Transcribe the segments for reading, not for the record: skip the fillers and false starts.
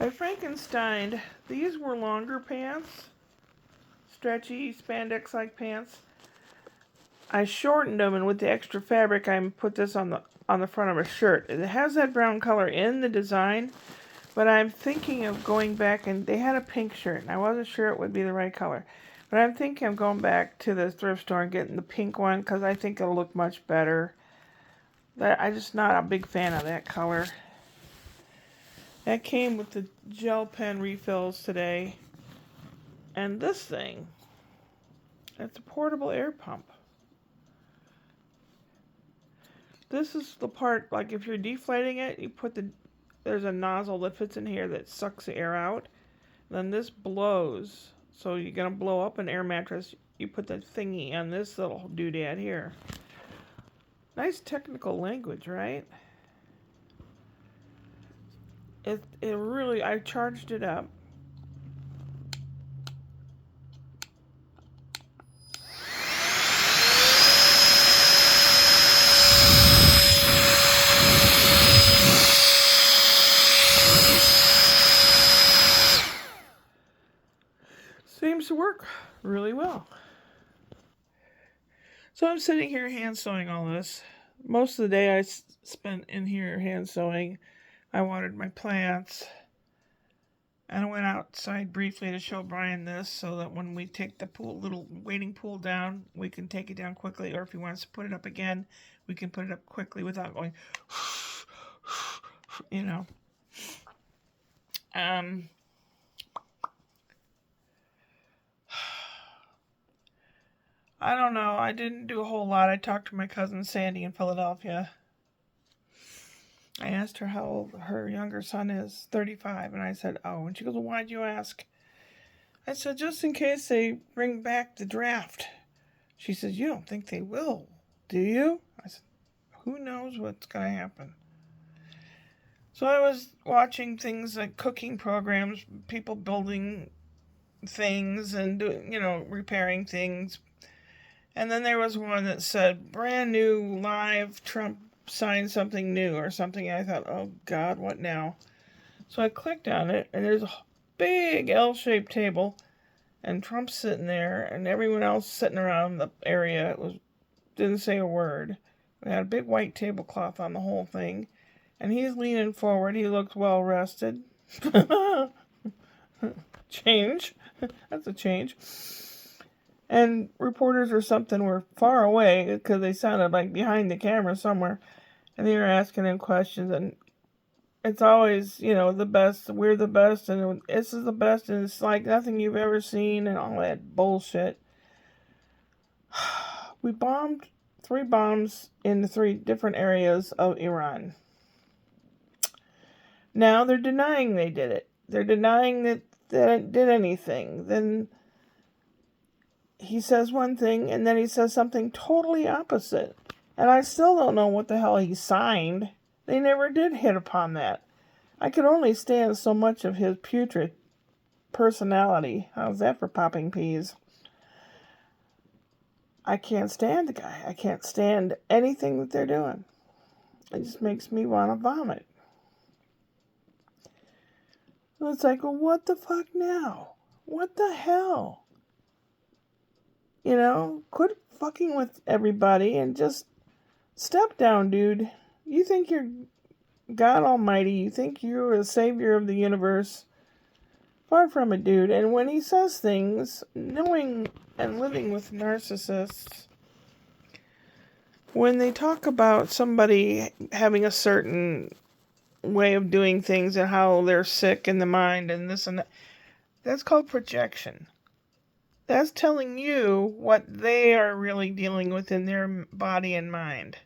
I Frankensteined. These were longer pants, stretchy spandex-like pants. I shortened them, and with the extra fabric, I put this on the front of a shirt. It has that brown color in the design, but I'm thinking of going back, and they had a pink shirt, and I wasn't sure it would be the right color. But I'm thinking of going back to the thrift store and getting the pink one, because I think it'll look much better. I'm just not a big fan of that color. That came with the gel pen refills today. And this thing, it's a portable air pump. This is the part, like if you're deflating it, you put there's a nozzle that fits in here that sucks the air out. Then this blows. So you're going to blow up an air mattress. You put the thingy on this little doodad here. Nice technical language, right? It really, I charged it up. Seems to work really well. So I'm sitting here hand sewing all this. Most of the day I spent in here hand sewing. I watered my plants. And I went outside briefly to show Brian this so that when we take the little waiting pool down, we can take it down quickly. Or if he wants to put it up again, we can put it up quickly without going, you know. I don't know. I didn't do a whole lot. I talked to my cousin Sandy in Philadelphia. I asked her how old her younger son is, 35, and I said, oh, and she goes, well, why'd you ask? I said, just in case they bring back the draft. She says, you don't think they will, do you? I said, who knows what's going to happen? So I was watching things like cooking programs, people building things and doing, repairing things. And then there was one that said, brand new live Trump signed something new or something. And I thought, oh God, what now? So I clicked on it, and there's a big L-shaped table, and Trump's sitting there, and everyone else sitting around the area didn't say a word. We had a big white tablecloth on the whole thing, and he's leaning forward. He looks well rested. Change. That's a change. And reporters or something were far away because they sounded like behind the camera somewhere, and they were asking him questions, and it's always, the best, we're the best, and this is the best, and it's like nothing you've ever seen, and all that bullshit. We bombed 3 bombs in 3 different areas of Iran. Now they're denying they did it. They're denying that it did anything. Then he says one thing, and then he says something totally opposite. And I still don't know what the hell he signed. They never did hit upon that. I could only stand so much of his putrid personality. How's that for popping peas? I can't stand the guy. I can't stand anything that they're doing. It just makes me want to vomit. So it's like, well, what the fuck now? What the hell? Quit fucking with everybody and just step down, dude. You think you're God Almighty. You think you're a savior of the universe. Far from it, dude. And when he says things, knowing and living with narcissists, when they talk about somebody having a certain way of doing things and how they're sick in the mind and this and that, that's called projection. That's telling you what they are really dealing with in their body and mind.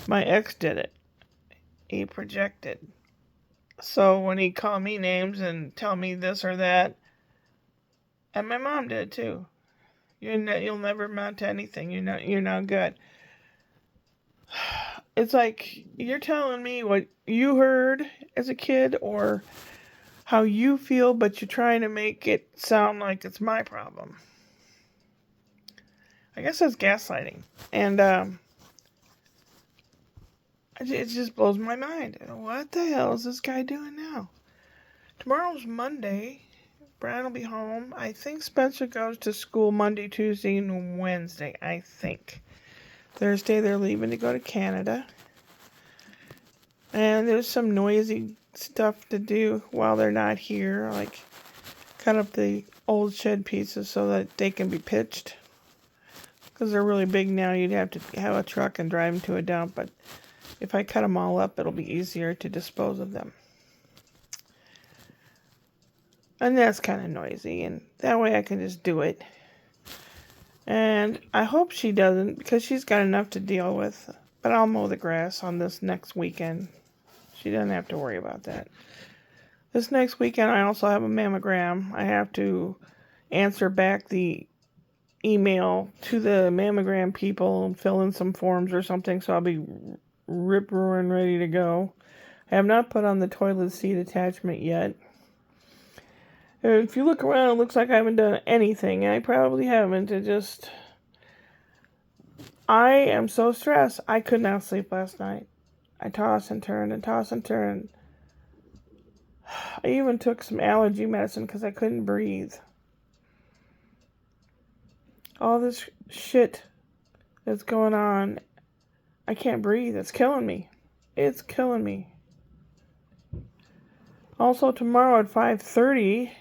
My ex did it. He projected. So when he called me names and tell me this or that, and my mom did too. You'll never amount to anything. You're not good. It's like you're telling me what you heard as a kid or how you feel, but you're trying to make it sound like it's my problem. I guess that's gaslighting. And it just blows my mind. What the hell is this guy doing now? Tomorrow's Monday. Brian will be home. I think Spencer goes to school Monday, Tuesday, and Wednesday. I think. Thursday they're leaving to go to Canada. And there's some noisy stuff to do while they're not here. Like cut up the old shed pieces so that they can be pitched. Because they're really big now, you'd have to have a truck and drive them to a dump. But if I cut them all up, it'll be easier to dispose of them. And that's kind of noisy, and that way I can just do it. And I hope she doesn't, because she's got enough to deal with. But I'll mow the grass on this next weekend. She doesn't have to worry about that. This next weekend I also have a mammogram. I have to answer back the email to the mammogram people and fill in some forms or something, so I'll be rip-roaring ready to go. I have not put on the toilet seat attachment yet. If you look around, it looks like I haven't done anything. I probably haven't. I am so stressed. I could not sleep last night. I toss and turn and toss and turn. I even took some allergy medicine because I couldn't breathe. All this shit that's going on, I can't breathe. It's killing me. It's killing me. Also, tomorrow at 5:30...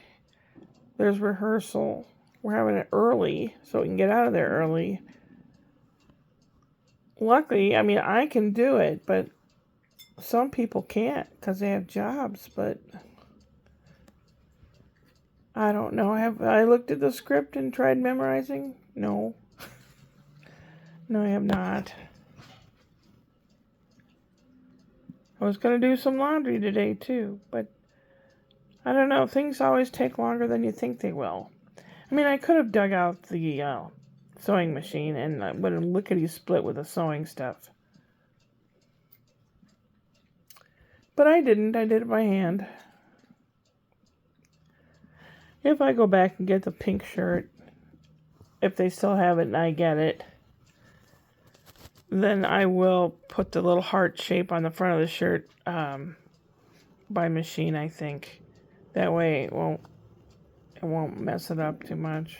there's rehearsal. We're having it early, so we can get out of there early. Luckily, I mean, I can do it, but some people can't because they have jobs, but I don't know. Have I looked at the script and tried memorizing? No. No, I have not. I was going to do some laundry today, too, but I don't know. Things always take longer than you think they will. I mean, I could have dug out the sewing machine and would have lickety-split with the sewing stuff. But I didn't. I did it by hand. If I go back and get the pink shirt, if they still have it and I get it, then I will put the little heart shape on the front of the shirt by machine, I think. That way it won't mess it up too much.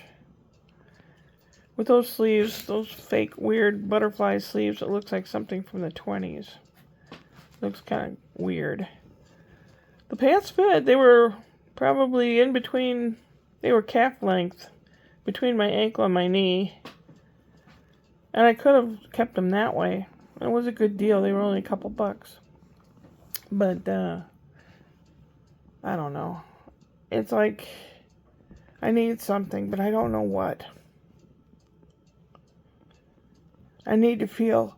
With those sleeves, those fake weird butterfly sleeves, it looks like something from the 20s. Looks kind of weird. The pants fit. They were probably in between, they were calf length, between my ankle and my knee. And I could have kept them that way. It was a good deal. They were only a couple bucks. But, I don't know. It's like I need something, but I don't know what. I need to feel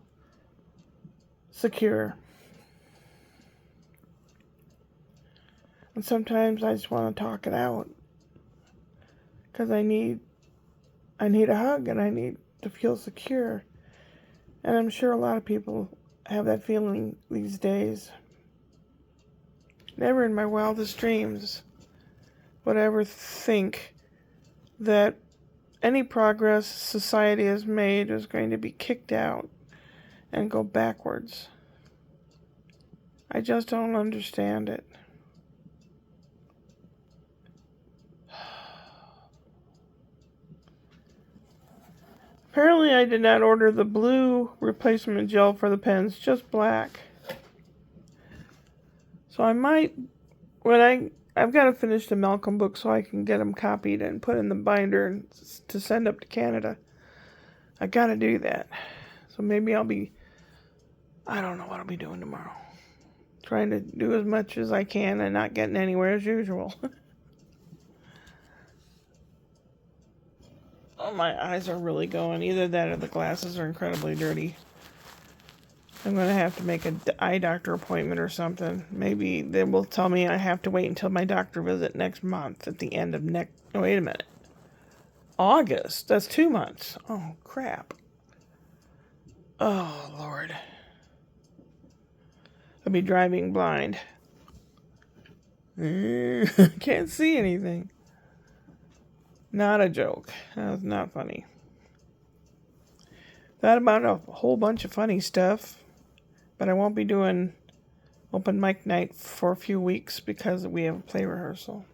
secure. And sometimes I just want to talk it out. Because I need a hug and I need to feel secure. And I'm sure a lot of people have that feeling these days. Never in my wildest dreams would I ever think that any progress society has made is going to be kicked out and go backwards. I just don't understand it. Apparently I did not order the blue replacement gel for the pens, just black. So I might, I've got to finish the Malcolm book so I can get them copied and put in the binder to send up to Canada. I got to do that. So maybe I don't know what I'll be doing tomorrow. Trying to do as much as I can and not getting anywhere as usual. Oh, my eyes are really going. Either that or the glasses are incredibly dirty. I'm going to have to make an eye doctor appointment or something. Maybe they will tell me I have to wait until my doctor visit next month at the end of oh, wait a minute. August? That's 2 months. Oh, crap. Oh, Lord. I'll be driving blind. Can't see anything. Not a joke. That's not funny. Thought about a whole bunch of funny stuff, but I won't be doing open mic night for a few weeks because we have a play rehearsal.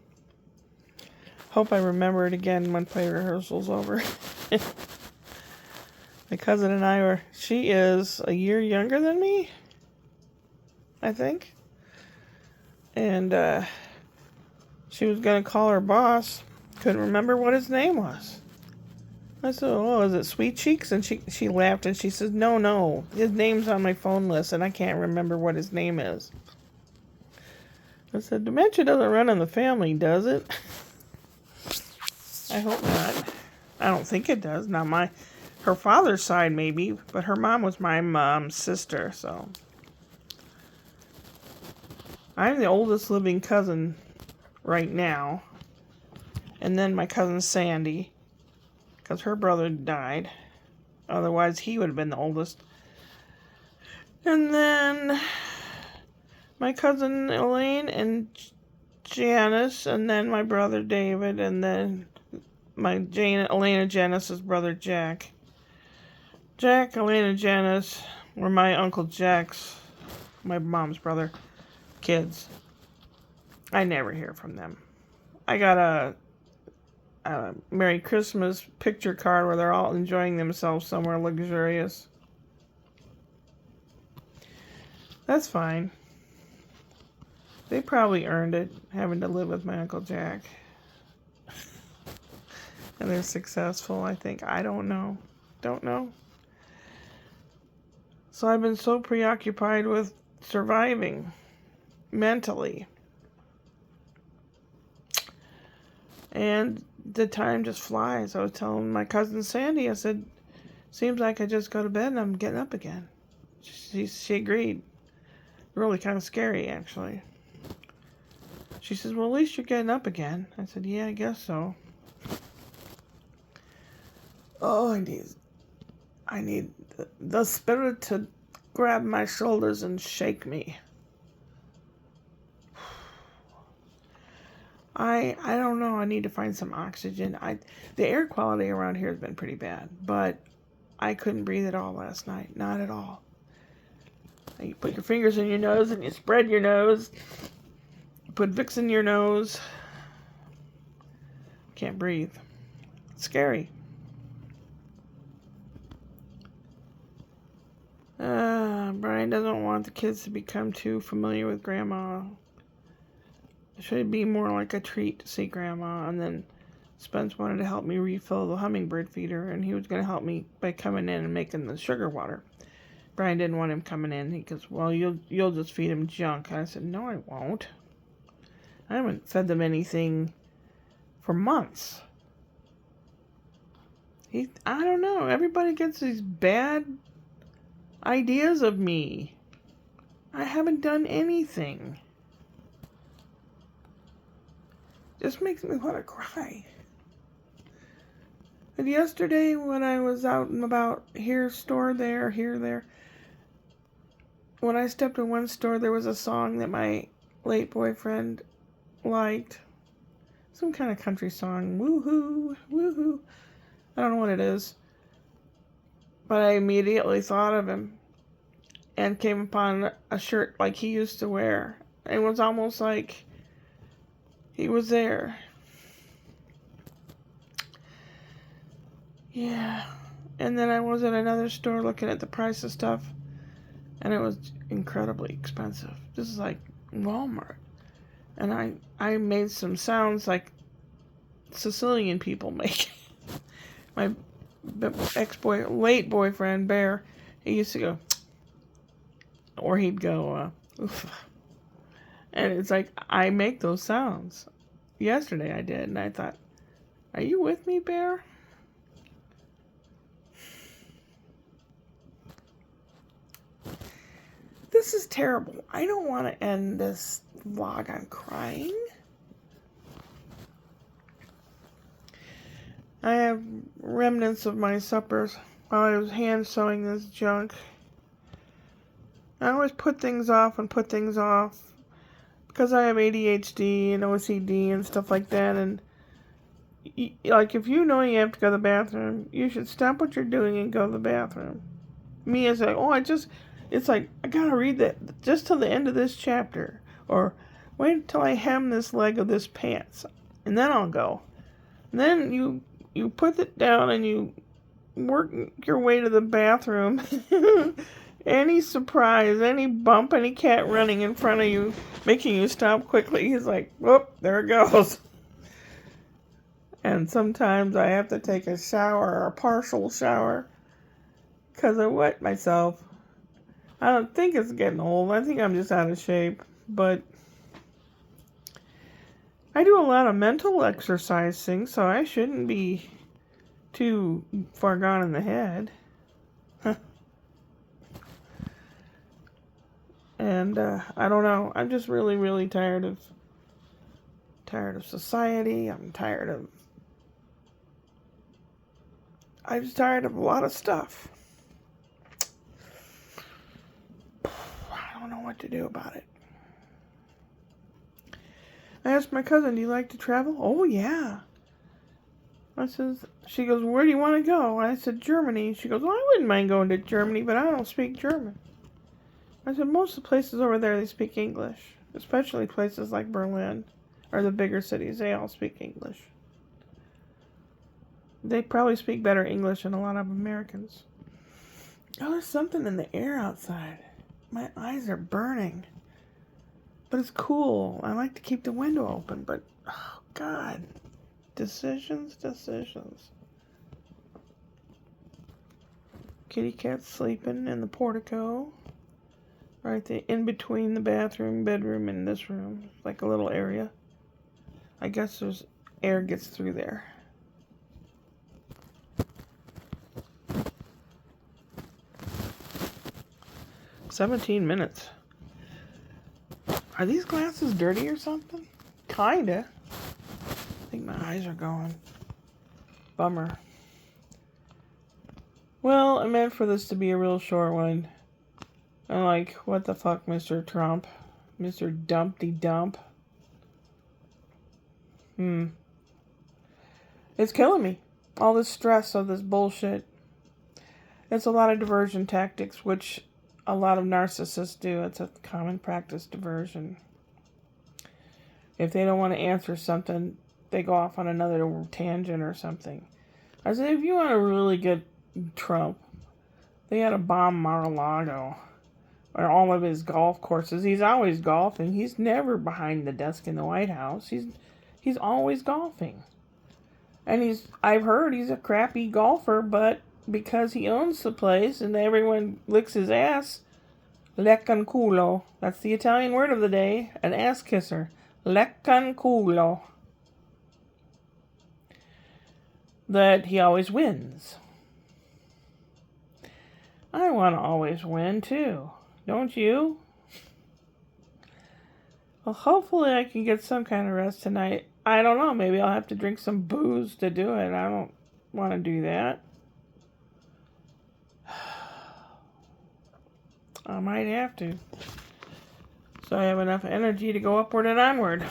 Hope I remember it again when play rehearsal's over. My cousin and she is a year younger than me, I think. And she was going to call her boss. Couldn't remember what his name was. I said, oh, is it Sweet Cheeks? And she laughed and she says, no, his name's on my phone list and I can't remember what his name is. I said, dementia doesn't run in the family, does it? I hope not. I don't think it does. Not her father's side maybe, but her mom was my mom's sister, so. I'm the oldest living cousin right now. And then my cousin Sandy, because her brother died. Otherwise, he would have been the oldest. And then my cousin Elaine and Janice, and then my brother David, and then Elaine and Janice's brother Jack. Jack, Elaine, and Janice were my Uncle Jack's, my mom's brother, kids. I never hear from them. I got a Merry Christmas picture card where they're all enjoying themselves somewhere luxurious. That's fine. They probably earned it, having to live with my Uncle Jack. And they're successful, I think. I don't know. Don't know. So I've been so preoccupied with surviving mentally. And the time just flies. I was telling my cousin Sandy, I said, seems like I just go to bed and I'm getting up again. She agreed. Really kind of scary, actually. She says, well, at least you're getting up again. I said, yeah, I guess so. Oh, I need the spirit to grab my shoulders and shake me. I don't know. I need to find some oxygen. The air quality around here has been pretty bad, but I couldn't breathe at all last night. Not at all. You put your fingers in your nose and you spread your nose. You put Vicks in your nose. Can't breathe. It's scary. Brian doesn't want the kids to become too familiar with Grandma. It should be more like a treat to see Grandma. And then Spence wanted to help me refill the hummingbird feeder, and he was going to help me by coming in and making the sugar water. Brian didn't want him coming in. He goes, well, you'll just feed him junk. I said, no, I won't. I haven't fed them anything for months. I don't know. Everybody gets these bad ideas of me. I haven't done anything. Just makes me want to cry. And yesterday when I was out and about, here, store there, here, there, when I stepped in one store, there was a song that my late boyfriend liked. Some kind of country song. Woohoo, woohoo. I don't know what it is. But I immediately thought of him and came upon a shirt like he used to wear. It was almost like he was there. Yeah. And then I was at another store looking at the price of stuff, and it was incredibly expensive. This is like Walmart. And I made some sounds like Sicilian people make. My late boyfriend, Bear, he used to go, or he'd go, oof. And it's like, I make those sounds. Yesterday I did, and I thought, are you with me, Bear? This is terrible. I don't want to end this vlog on crying. I have remnants of my suppers while I was hand sewing this junk. I always put things off and put things off because I have ADHD and OCD and stuff like that. And like, if you know you have to go to the bathroom, you should stop what you're doing and go to the bathroom. Me is like, oh, It's like, I gotta read that just till the end of this chapter. Or wait until I hem this leg of this pants. And then I'll go. And then you put it down and you work your way to the bathroom. Any surprise, any bump, any cat running in front of you, making you stop quickly. He's like, whoop, there it goes. And sometimes I have to take a shower, a partial shower, because I wet myself. I don't think it's getting old. I think I'm just out of shape. But I do a lot of mental exercising, so I shouldn't be too far gone in the head. And I don't know. I'm just really, really tired of society. I'm just tired of a lot of stuff. I don't know what to do about it. I asked my cousin, do you like to travel? Oh, yeah. She goes, where do you want to go? I said, Germany. She goes, well, I wouldn't mind going to Germany, but I don't speak German. I said, most of the places over there, they speak English. Especially places like Berlin or the bigger cities. They all speak English. They probably speak better English than a lot of Americans. Oh, there's something in the air outside. My eyes are burning. But it's cool. I like to keep the window open, but, oh, God. Decisions. Kitty cat's sleeping in the portico. Right there, in between the bathroom, bedroom, and this room. Like a little area. I guess there's air gets through there. "17 minutes. Are these glasses dirty or something? Kinda. I think my eyes are going. Bummer. Well, I meant for this to be a real short one. I'm like, what the fuck, Mr. Trump? Mr. Dumpty Dump? It's killing me. All this stress of this bullshit. It's a lot of diversion tactics, which a lot of narcissists do. It's a common practice, diversion. If they don't want to answer something, they go off on another tangent or something. I said, if you want to really get Trump, they had to bomb Mar-a-Lago. Or all of his golf courses. He's always golfing. He's never behind the desk in the White House. He's always golfing. And I've heard he's a crappy golfer, but because he owns the place and everyone licks his ass, leccanculo. That's the Italian word of the day. An ass kisser. Leccanculo. That he always wins. I want to always win, too. Don't you? Well, hopefully I can get some kind of rest tonight. I don't know. Maybe I'll have to drink some booze to do it. I don't want to do that. I might have to. So I have enough energy to go upward and onward.